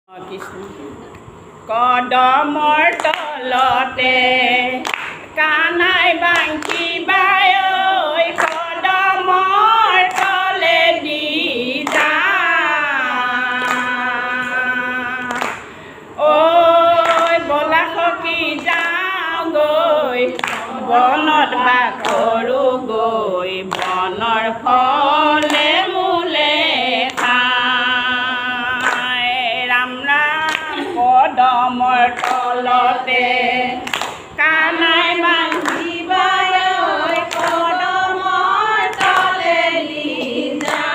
কৃষ্ণ কদমৰ তলতে কানাই বাংকি বাই ঐ কদমৰ তলে দি যা ঐ বলা সখী যাওঁ গৈ বনত বাস কৰোঁ গৈ বনৰ ফলে মূলে কদমৰ তলতে কানাই বাংকি বাই ঐ কদমৰ তলে দি যা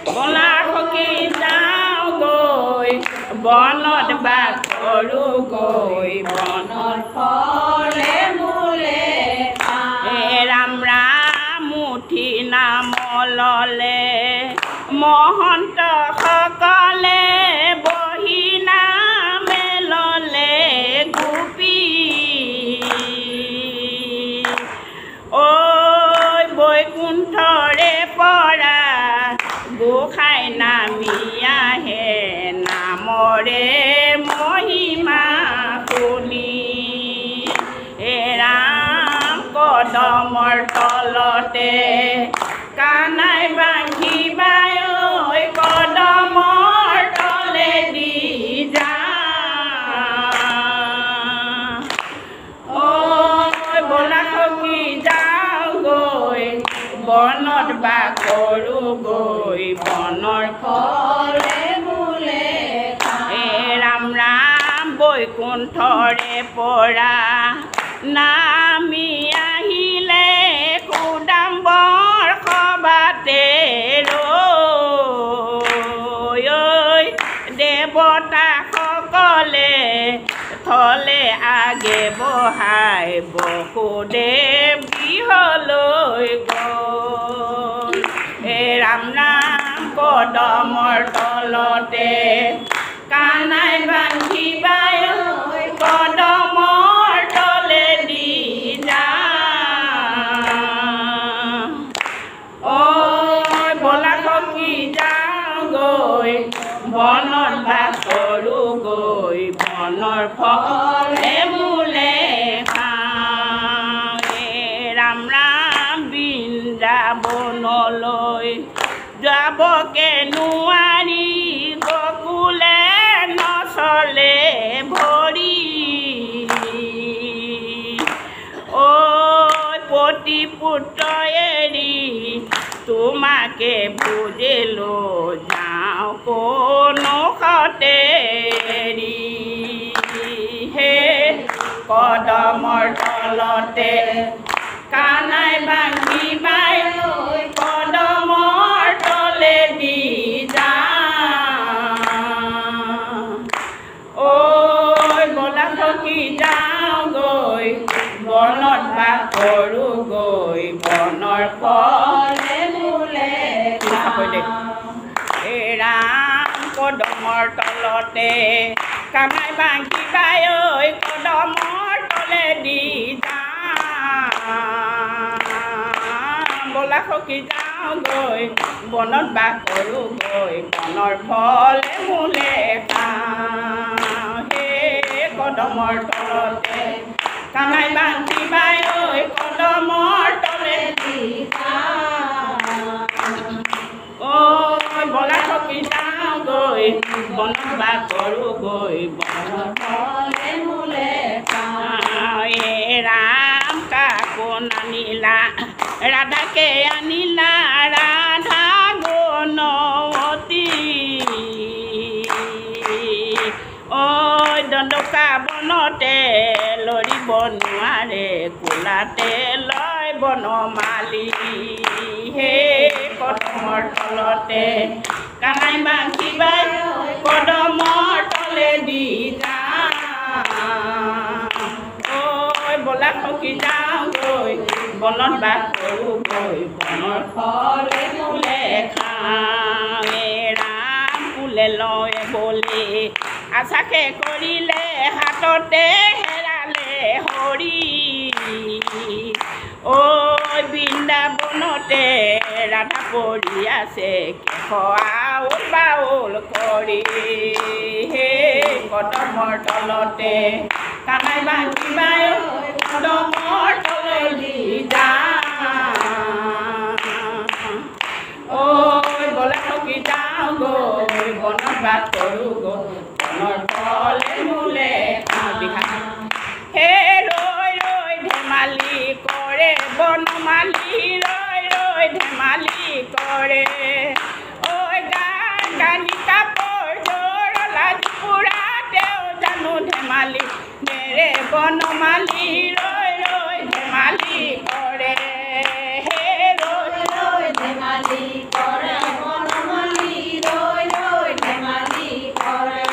বলা সখী যাওঁ গৈ বনত বাস কৰোঁ গৈ বনৰ ফলে মূলে ৰাম ৰাম মুঠি নাম ললে মহন্ত সকলে বহি নামে ললে গোপী ঐ বৈকুণ্ঠৰে পৰা গোসাঁই নামি আহে নামৰে মহিমা শুনি ৰাম কদমৰ তলতে কানাই বাংকি বাই ঐ কদমৰ তলে দি যা ঐ বলা সখী যাওঁ গৈ বনত বাস কৰোঁ গৈ বনৰ ফলে মূলে ৰাম ৰাম বৈকুণ্ঠৰে পৰা নামি আহিলে কুদাম্বৰ সবাতে দেৱতা সকলে থলে আগে বহাই বসুদেৱ গৃহলৈ গ'ল ৰাম ৰাম কদমৰ তলতে কানাই বাংকি বাই ঐ কদমৰ তলে দি যা ঐ বলা সখী যাওঁ গৈ বনত বাস কৰোঁ গৈ বনৰ ফলে মূলে ৰাম ৰাম বৃন্দাবনলৈ যাবকে নোৱাৰি গকুলে নচলে ভৰি ঐ পতি পুত্ৰ এৰি তোমাকে বুজিলো যাওঁ কোনো সতেৰি হে কদমৰ তলতে কানাই বাংকি বাই ঐ কদমৰ তলে দি যা ঐ বলা সখী যাওঁ গৈ বনত বাস কৰোঁ গৈ বনৰ ফলে মূলে ৰাম কদমৰ তলতে কানাই বাংকি বাই ঐ কদমৰ তলে দি যা বলা সখী যাওঁ গৈ বনত বাস কৰোঁ গৈ বনৰ ফলে মূলে হে কদমৰ তলতে কানাই বাংকি বাই ঐ কদমৰ তলে দি যা ঐ বলা সখী যাওঁ গৈ বনত বাস কৰোঁ গৈ বনৰ ফলে মূলে ৰাম কাকো নানিলা ৰাধাকে আনিলা ৰাধা গুণৱতী ঐ দণ্ডকা বনতে লৰিব নোৱাৰে কোলাতে লয় বনমালী হে কদমৰ তলতে কানাই বাংকি বাই কদমৰ তলে দি যা ঐ বলা সখী যাওঁ গৈ বনত বাস কৰোঁ গৈ বনৰ ফলে মূলে ৰাম ফুলে লয় বলে আশাকে কৰিলে হাততে হেৰালে হৰি ঐ বৃন্দাবনতে ৰাধা পৰি আছে কেশৱা বাউল কৰি হে কদমৰ তলতে কানাই বান্ধিবাই কদমৰ তললৈ যা ঐ বলা থকি যাওঁ গৈ বনত বাস কৰোঁ গৈ বনৰ ফলে মূলে বিহা হে ৰৈ ৰৈ ধেমালি কৰে বনমালী ৰৈ ৰৈ ধেমালি কৰে ঐ গান কানি কাপোৰ জোৰ লাজ পুৰা তেওঁ জানো ধেমালি নেৰে বনমালী ৰৈ ৰৈ ধেমালি কৰে হে ৰৈ ৰৈ ধেমালি কৰে বনমালী ৰৈ ৰৈ ধেমালি কৰে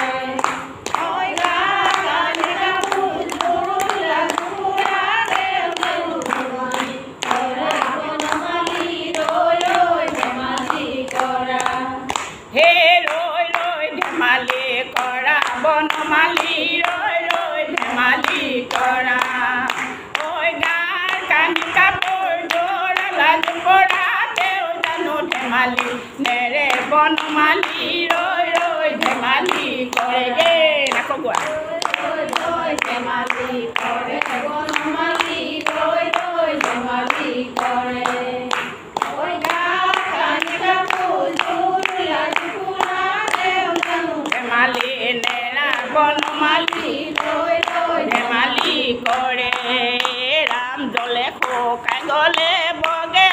ঐ গান কানি কাপোৰ জোৰ লাজ পুৰা তেওঁ জানো ধেমালি কৰে বনমালী ৰৈ ৰৈ ধেমালি কৰা হে ৰৈ ৰৈ ধেমালি কৰা বনমালী ৰৈ ৰৈ ধেমালি কৰা ঐ গান কানি কাপোৰ জোৰ লাজ পৰা তেওঁ জানো ধেমালি নেৰে বনমালী ৰৈ ৰৈ ধেমালি কৰে গে নাকো গোৱা ৰৈ ৰৈ ধেমালি কৰে বনমালী ৰৈ ৰৈ ধেমালি কৰে ঐ গান কানি কাপোৰ জোৰ লাজ পৰা তেওঁ জানো ধেমালি নেৰা বনমালী ৰৈ ৰৈ ধেমালি কৰে ৰাম জলে শুকাই গ'লে বগে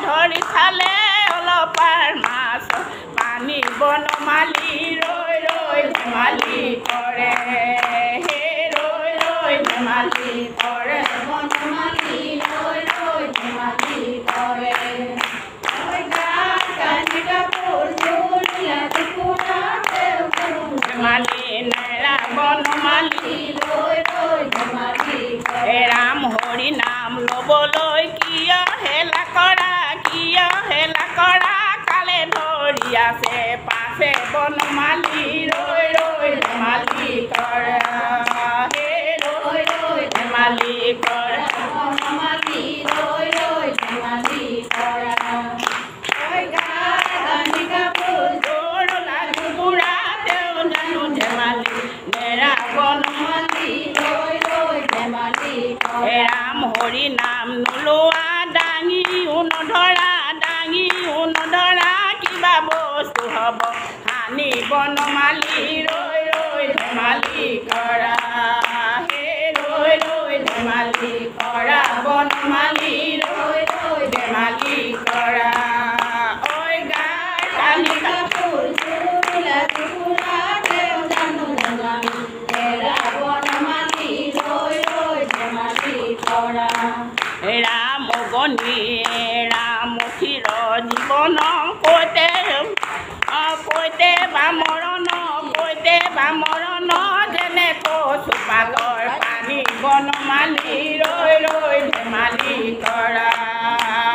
ধৰি খালে অলপাৰ মাছ পানী বনমালী ৰৈ ৰৈ ধেমালি কৰে হে ৰৈ ৰৈ ধেমালি কৰে বনমালী ৰৈ ৰৈ ধেমালি কৰে ঐ গান কানি কাপোৰ জোৰ লাজ পুৰা তেওঁ জানো ধেমালি নেৰা বনমালী ৰৈ ৰৈ ধেমালি কৰে ৰাম হৰি নাম ল'বলৈ কিয় হেলা কৰা কালে ধৰি আছে পাছে বনমালী ৰৈ ৰৈ ধেমালি কৰা হে ৰৈ ৰৈ ধেমালি কৰা বনমালী ৰৈ ৰৈ ধেমালি কৰা ঐ গান কানি কাপোৰ জোৰ লাজ পুৰা তেওঁ জানো ধেমালি নেৰা বনমালী ৰৈ ৰৈ ধেমালি কৰে ৰাম হৰি নাম নোলোৱা দাঙিও নধৰা কিবা বস্তু হ'ব হানি বনমালী ৰৈ ৰৈ ধেমালি কৰা হে ৰৈ ৰৈ ধেমালি কৰা বনমালী ৰৈ ৰৈ ধেমালি কৰা ঐ গান কানি কাপোৰ জোৰ লাজ পুৰা তেওঁ জানো ধেমালি নেৰা বনমালী ৰৈ ৰৈ ধেমালি কৰা ৰাম গণি ৰাম ক্ষীৰ জীৱন কৈতে বা মৰণ যেনে কচু পাতৰ পানী বনমালী ৰৈ ৰৈ ধেমালি কৰা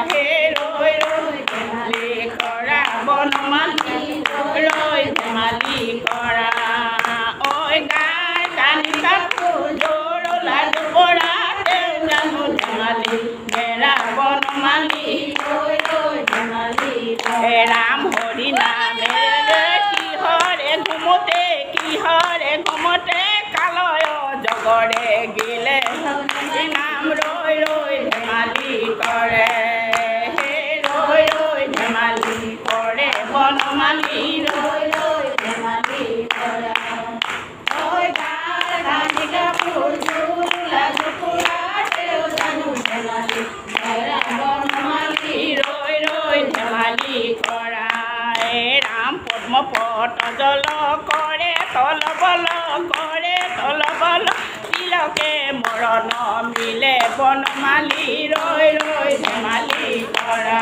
হে ৰৈ ৰৈ ধেমালি কৰা বনমালী ৰৈ ৰৈ ধেমালি কৰা ঐ গান কানি কাপোৰ জোৰ লাজ পৰা তেওঁ জানো ধেমালি নেৰা বনমালী ৰৈ ৰৈ ধেমালি ৰাম হৰি নামেৰে কিহৰে ঘুমতে কালয় জগৰে গিলে নাম ৰৈ ৰৈ ধেমালি কৰে হে ৰৈ ৰৈ ধেমালি কৰে বনমালী ৰৈ ৰৈ ধেমালি কৰা ঐ গান কানি কাপোৰ জোৰ লাজ পুৰা তেওঁ জানো ধেমালি নেৰা বনমালী ৰৈ ৰৈ ধেমালি কৰা ৰাম পদ্ম পত জল কৰে তল বল তিলকে মৰণ মিলে বনমালী ৰৈ ৰৈ ধেমালি কৰা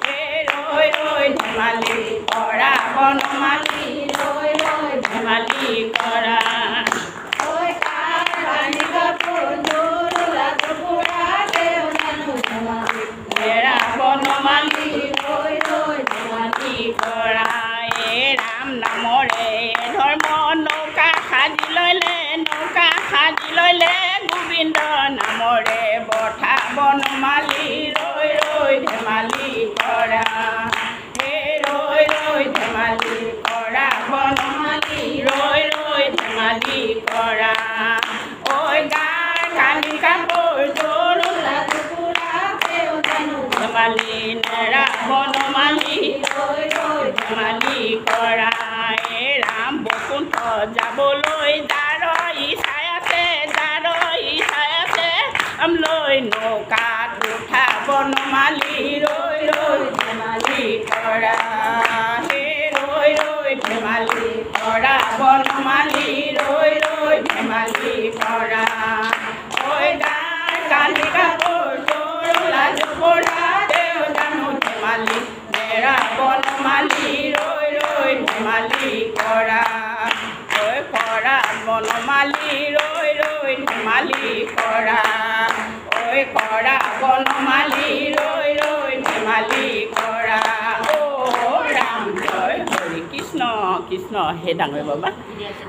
হে ৰৈ ৰৈ ধেমালি কৰা বনমালী ৰৈ ৰৈ ধেমালি কৰা ঐ গান কানি কাপোৰ জোৰ লাজ পুৰা তেওঁ জানো ধেমালি নেৰা বনমালী ৰৈ ৰৈ ধেমালি কৰা ৰাম নামৰে ধৰ্ম নৌকা সাজি ললে গোবিন্দ নামৰে বঠা বনমালী ৰৈ ৰৈ ধেমালি কৰা হে বনমালী ৰৈ ৰৈ ধেমালি কৰা ঐ গাৰ কানি কাপোৰ তোৰ লাজু পৰা দেও জানো ধেমালি নেৰা বনমালী ৰৈ ৰৈ ধেমালি কৰা ঐ কৰা বনমালী ৰৈ ৰৈ ধেমালি কৰা ঐ কৰা বনমালী ৰৈ ৰৈ ধেমালি কৰা অ' ৰাম জয় হৰি কৃষ্ণ কৃষ্ণ হে ডাঙৰ বাবা